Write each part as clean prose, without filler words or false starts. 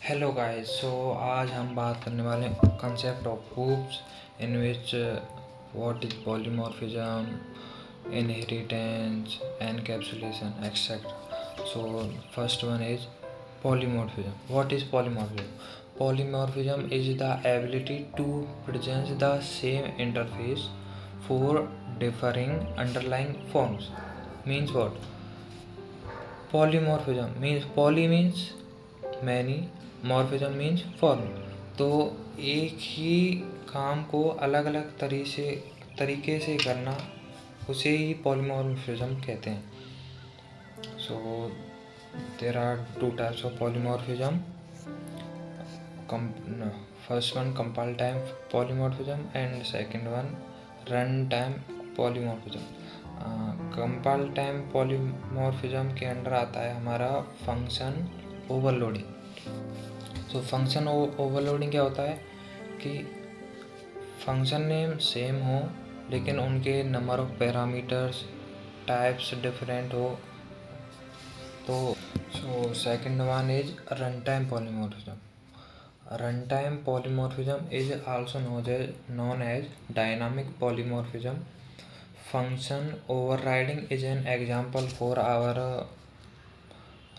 Hello guys. आज हम बात करने वाले हैं concept of groups in which what is polymorphism, inheritance, encapsulation etcetera. So first one is polymorphism. What is polymorphism? Polymorphism is the ability to present the same interface for differing underlying forms. Means what? Polymorphism means poly means many, morphism means form. तो एक ही काम को अलग अलग तरीके से करना उसे ही पॉलीमॉर्फिज्म कहते हैं. So there are two types of polymorphism. First one compile time polymorphism and second one run time polymorphism. Compile time polymorphism के अंडर आता है हमारा फंक्शन ओवरलोडिंग. तो फंक्शन ओवरलोडिंग क्या होता है कि फंक्शन नेम सेम हो लेकिन उनके number of parameters types different हो. तो second one is run time polymorphism. Run time polymorphism is also known as dynamic polymorphism. Function overriding is an example for our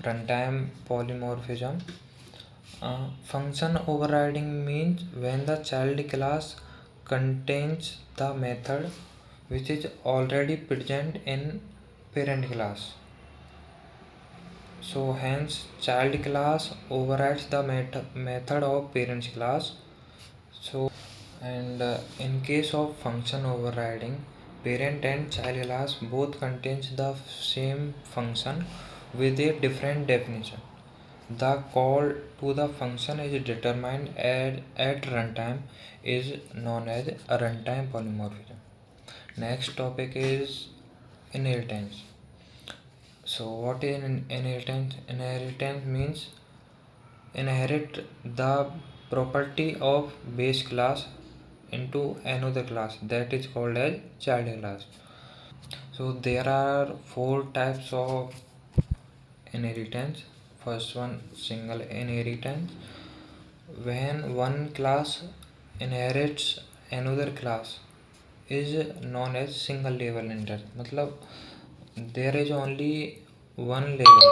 runtime polymorphism. Function overriding means when the child class contains the method which is already present in parent class. So hence child class overrides the method of parent class. So and in case of function overriding, parent and child class both contains the same function with a different definition. The call to the function is determined at runtime is known as a runtime polymorphism. Next topic is inheritance. So what is inheritance? Inheritance means inherit the property of base class into another class that is called as child class. So there are four types of inheritance. First one, single inheritance. When one class inherits another class is known as single level inheritance. मतलब there is only one level.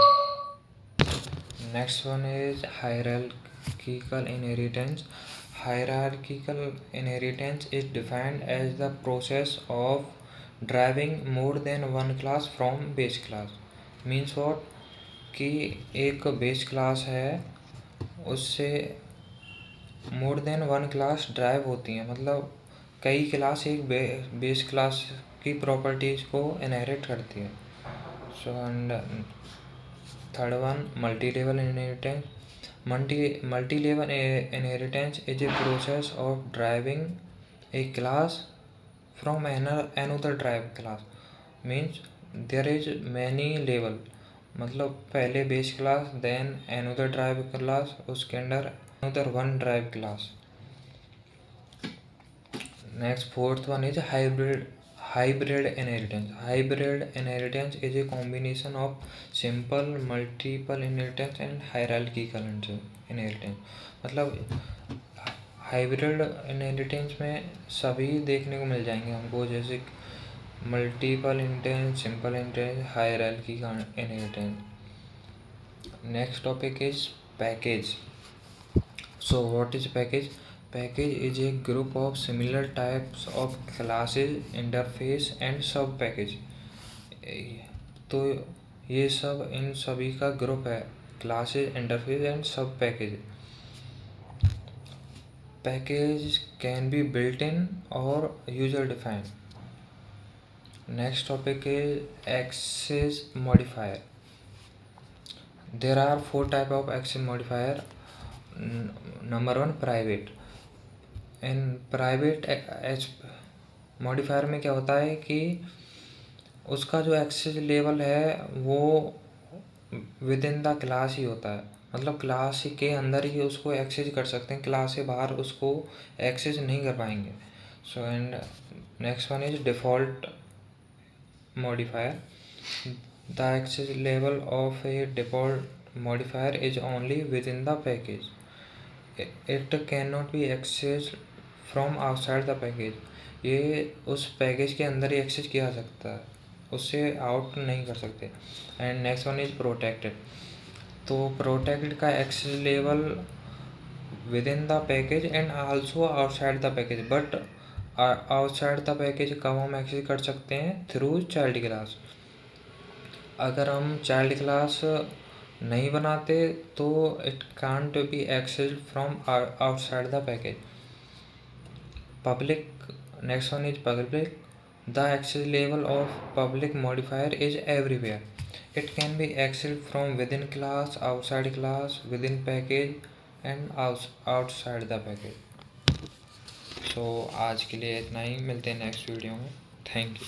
Next one is hierarchical inheritance. Hierarchical inheritance is defined as the process of driving more than one class from base class. Means what? कि एक base class है उससे more than one class derive होती हैं. मतलब कई class एक base class की प्रॉपर्टीज़ को इनहेरिट करती है. So and third one multi level inheritance. Multi level inheritance is a process of deriving a class from another derive class. Means there is many level. मतलब पहले base class then another derive class उसके under another one derive class. Next fourth one is hybrid inheritance. Hybrid inheritance is a combination of simple multiple inheritance and hierarchical inheritance. मतलब hybrid inheritance में सभी देखने को मिल जाएंगे हमको, जैसे multiple inheritance, simple inheritance, hierarchical inheritance. Next topic is package. So what is package? Package is a group of similar types of classes, interface and sub package. तो ये सब इन सभी का ग्रुप है, classes, interface and sub package. Package can be built in और user defined. Next topic is access modifier. There are four type of access modifier. Number one, private. In private modifier में क्या होता है कि उसका जो access level है वो विद इन द क्लास ही होता है. मतलब क्लास के अंदर ही उसको एक्सेस कर सकते हैं, क्लास से बाहर उसको एक्सेस नहीं कर पाएंगे. So and next one is default modifier. The access level of a default modifier is only within the package. It cannot be accessed from outside the package. ये उस पैकेज के अंदर ही एक्सेस किया जा सकता है, उससे आउट नहीं कर सकते. And next one is protected. तो प्रोटेक्टेड का access level within the package and also outside the package. But outside the package कब हम एक्सेस कर सकते हैं? Through child class. अगर हम चाइल्ड क्लास नहीं बनाते तो it can't be accessed from outside the package. Public. Next one is public. The access level of public modifier is everywhere. It can be accessed from with in class, outside class, within package and outside the package. So आज के लिए इतना ही. मिलते हैं next video में. Thank you.